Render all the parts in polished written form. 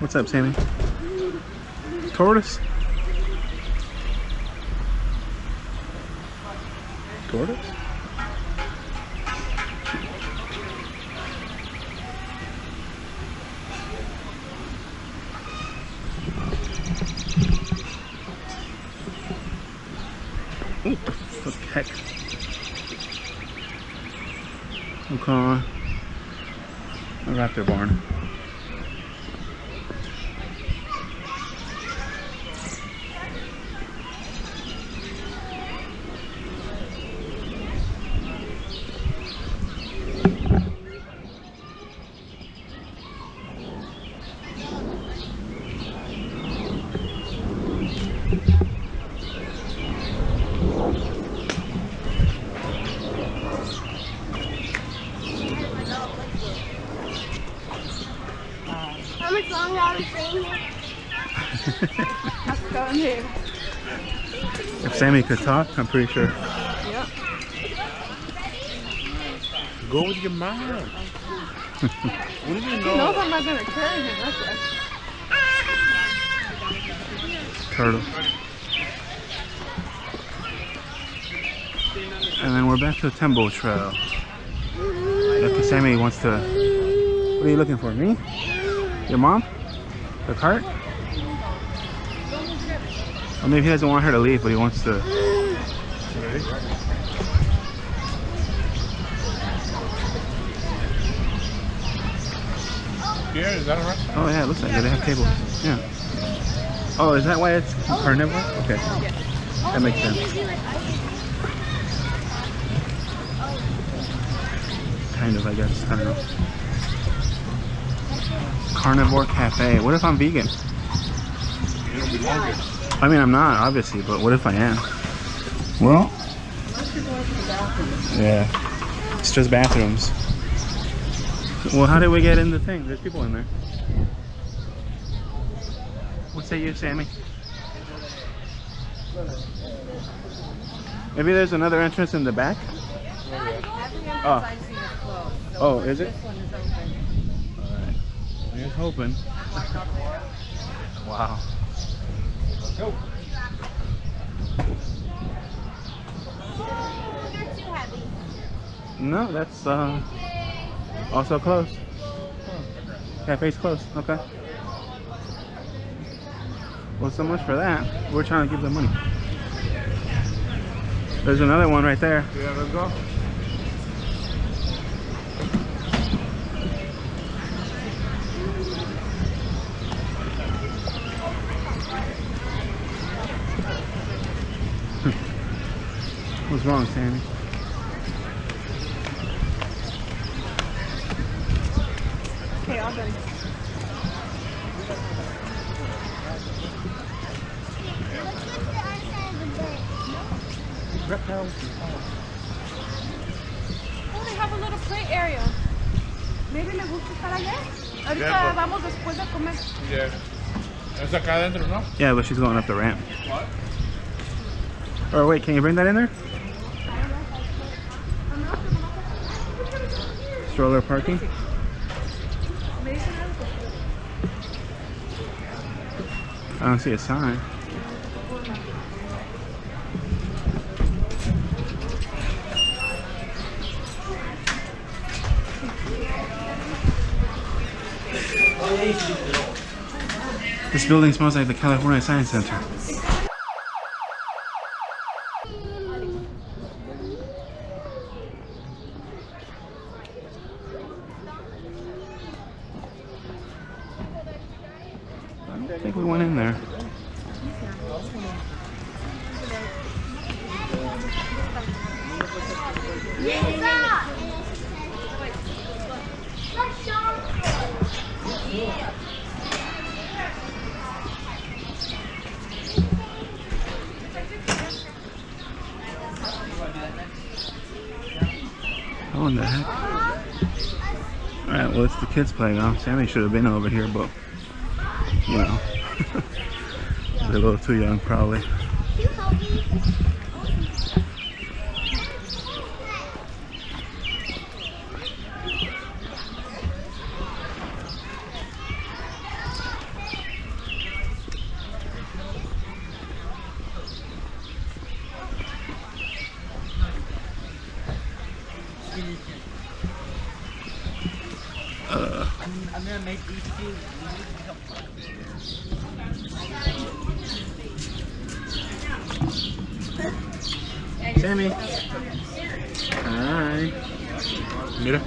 What's up, Sammy? Tortoise? Tortoise? Ooh, what the heck? Okay. A raptor barn. How much longer are we staying here? Let's go in here. If Sammy could talk, I'm pretty sure. Yep. Go with your mom. What do you know? He knows I'm not going to carry him. That's it. Turtle. And then we're back to the Tembo Trail. If Sammy wants to... What are you looking for? Me? Your mom? The cart? Or maybe he doesn't want her to leave, but he wants to... Here, is that a restaurant? Oh yeah, it looks like it. They have tables. Yeah. Oh, is that why it's carnivore? Okay. That makes sense. Kind of, I guess. I don't know. Carnivore cafe. What if I'm vegan? You don't belong here. I mean, I'm not, obviously, but what if I am? Well, yeah. It's just bathrooms. Well, how did we get in the thing? There's people in there. What say you, Sammy? Maybe there's another entrance in the back? Oh. Oh, is it? Alright. Here's hoping. Wow. Go. No, that's also closed. Cafe's closed. Okay. Well, so much for that. We're trying to give them money. There's another one right there. Yeah, let's go. What's wrong, Sammy? Okay, all done. Reptiles. Oh, they have a little play area. Maybe me gusta estar allá. Ahorita Yeah, but- vamos después de comer. Yeah. Es acá adentro, ¿no? Yeah, but she's going up the ramp. Or wait, can you bring that in there? Stroller parking? I don't see a sign. This building smells like the California Science Center. I think we went in there. Oh, in the heck? Alright, well, it's the kids' playground. Sammy should have been over here, but, you know, they're a little too young, probably. gonna make these two. Sammy. Hi. Mira.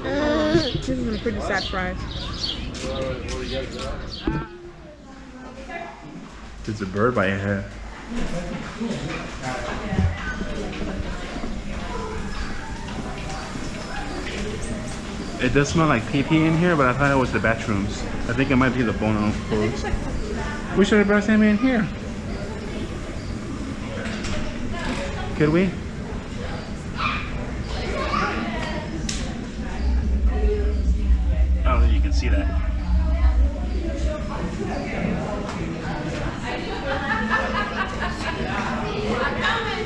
This is a pretty sad price. There's a bird by your head. It does smell like pee-pee in here, but I thought it was the bathrooms. I think it might be the Bono clothes. We should have brought Sammy in here. Could we? Oh, you can see that.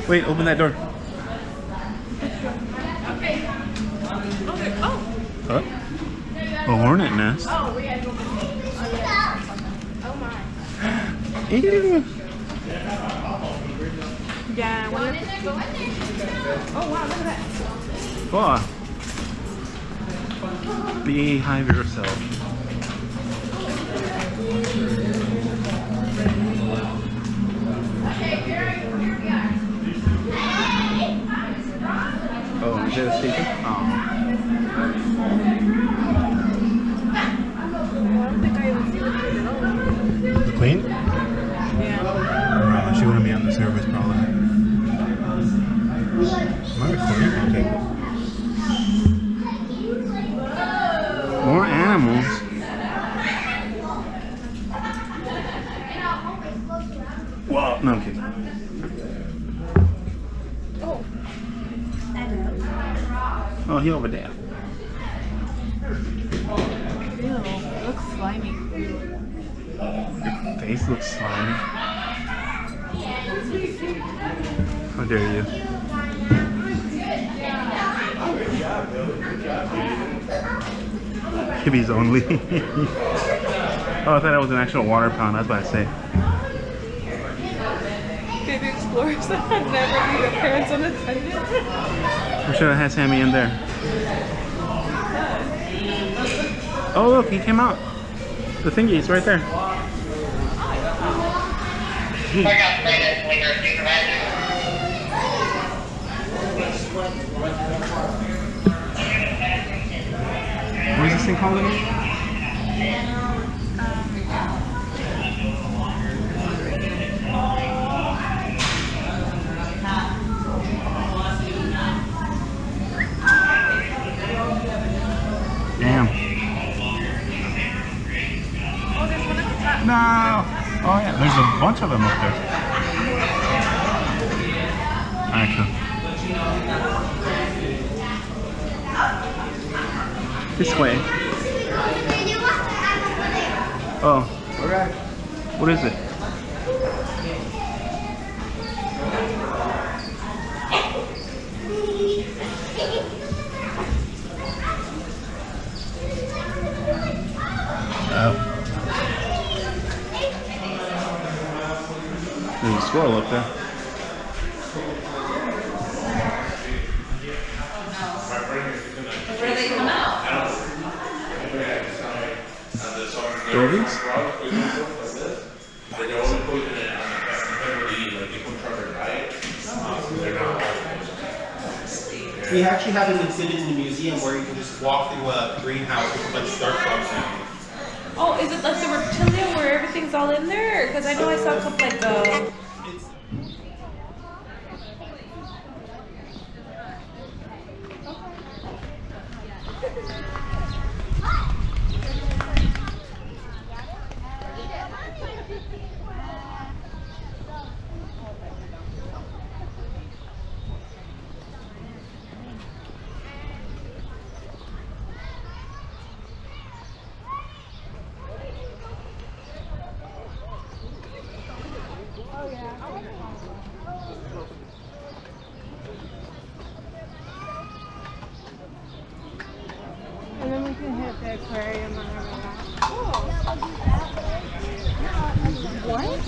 Wait, open that door. Huh? A hornet nest. Oh, we had to go. Oh my. Ew. Yeah, one of the. Oh wow, look at that. Oh. Beehive yourself. Oh, is it a station? Oh. I don't think I even see the queen at all. The queen? Yeah. She wouldn't be on the service probably. Am I recording? Okay. More animals. Whoa! No, I'm kidding. Oh, he over there. Ew, looks slimy. Your face looks slimy. How dare you? Kibbies only. Oh, I thought it was an actual water pound. I was about to say. Baby explorers that had never leave their parents unattended. We should have had Sammy in there. Oh, look, he came out. The thingy's right there. What is this thing called again? Damn. Oh, there's one at the top. No. Oh yeah, there's a bunch of them up there. Alright, cool. This way. Oh. What is it? Oh. There's a squirrel up there. Where do they come out? Dovies? We actually have an exhibit in the museum where you can just walk through a greenhouse with a bunch of dark box in. Oh, is it like the reptilian where everything's all in there? Because I know I saw something like the... And then we can hit the aquarium and everything. What?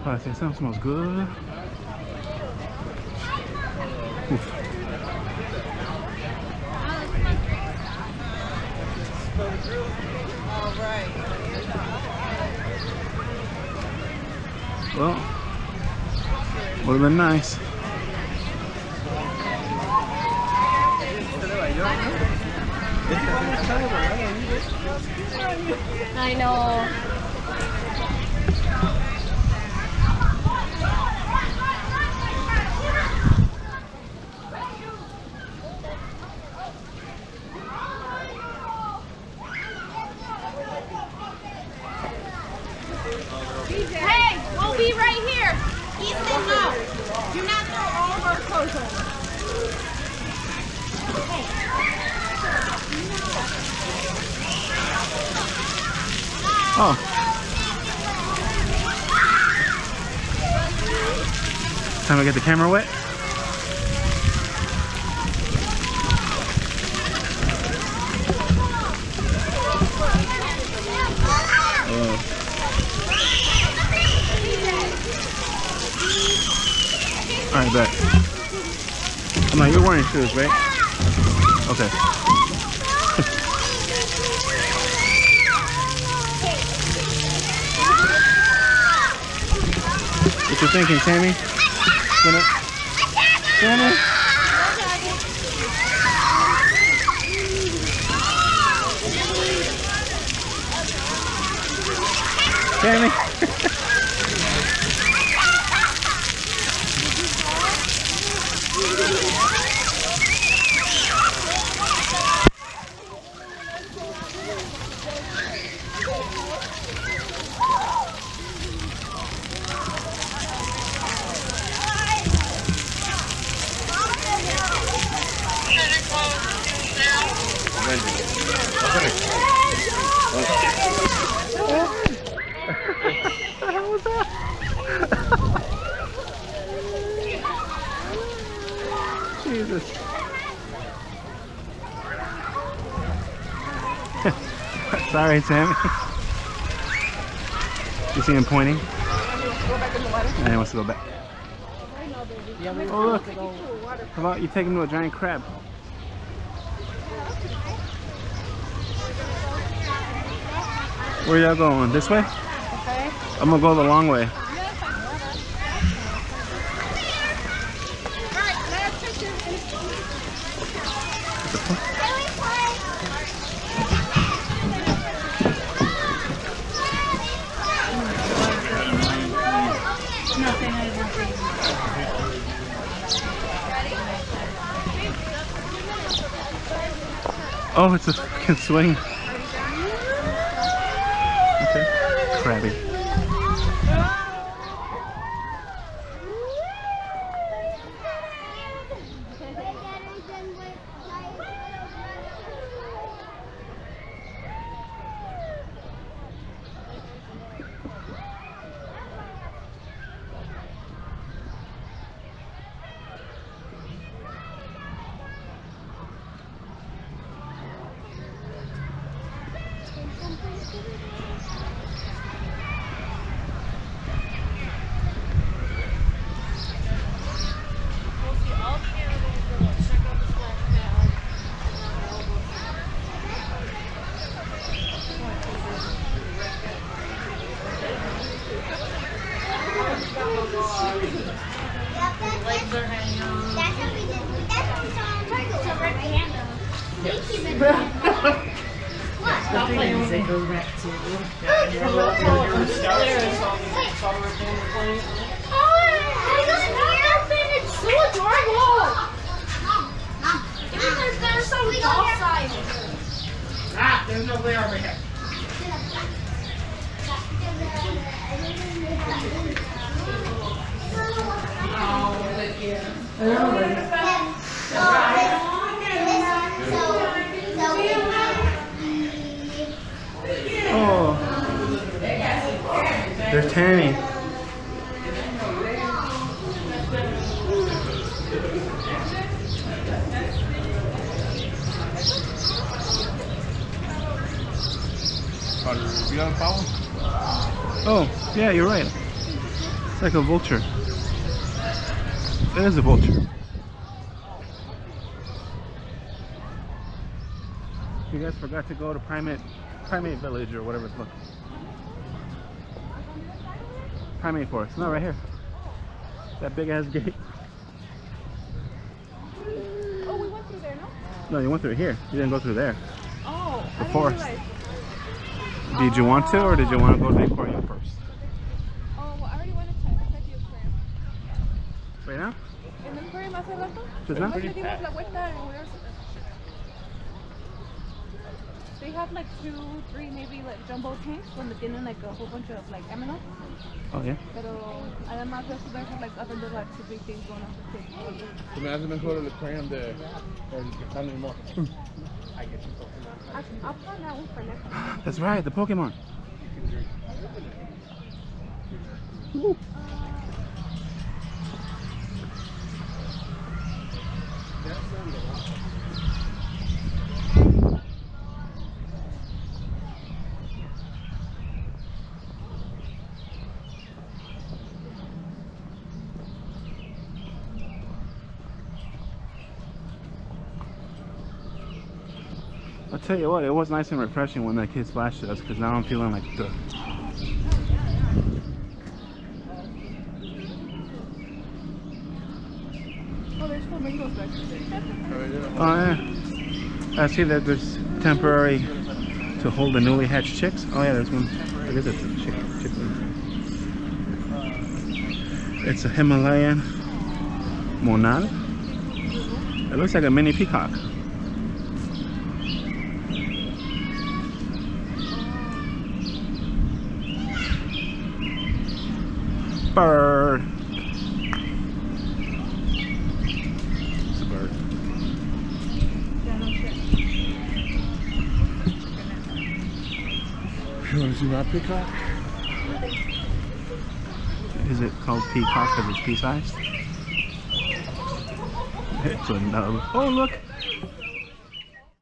I say something smells good. Oof. Well, would have been nice. I know. Hey, we'll be right here. Ethan, no. Do not throw all of our clothes over. Oh. Time to get the camera wet. Alright, bet. Oh, no, you're wearing shoes, right? Okay. What you thinking, Sammy? Sammy? Sammy? Jesus. Sorry, Sammy. You see him pointing? And he wants to go back. Oh, look. How about you take him to a giant crab? Where y'all going? This way? Okay. I'm gonna go the long way. Oh, it's a fucking swing. Okay. Crabby. There's no way over here. Oh, they're tanny. You got a problem? Oh, yeah, you're right. It's like a vulture. It is a vulture. You guys forgot to go to Primate Village or whatever it's called. Primate Forest. No, right here. That big ass gate. Oh, we went through there, no? No, you went through here. You didn't go through there. Oh, The I forest. didn't realize. Did you want to, or did you want to go to the aquarium first? Oh, well, I already went to check the aquarium. Right now? En el aquarium hace rato. Just now? Nomás le dimos la vuelta and we were... They have like 2, 3 maybe like jumbo tanks donde tienen like a whole bunch of like aminos. Oh, yeah. Pero además de eso, they have like other little activity things going on for kids. Se me hace mejor el aquarium de el que está en el mall. I'll plan that one for next time. That's right, the Pokemon. I'll tell you what, it was nice and refreshing when that kid splashed at us, because now I'm feeling like the... Oh, there's flamingos back there. Oh yeah. I see that there's temporary to hold the newly hatched chicks. Oh yeah, there's one. What is it? Chickling. It's a Himalayan monal. It looks like a mini peacock. Bird. It's a bird. You want to see my peacock? Is it called peacock because it's pea-sized? It's a nub. Oh look!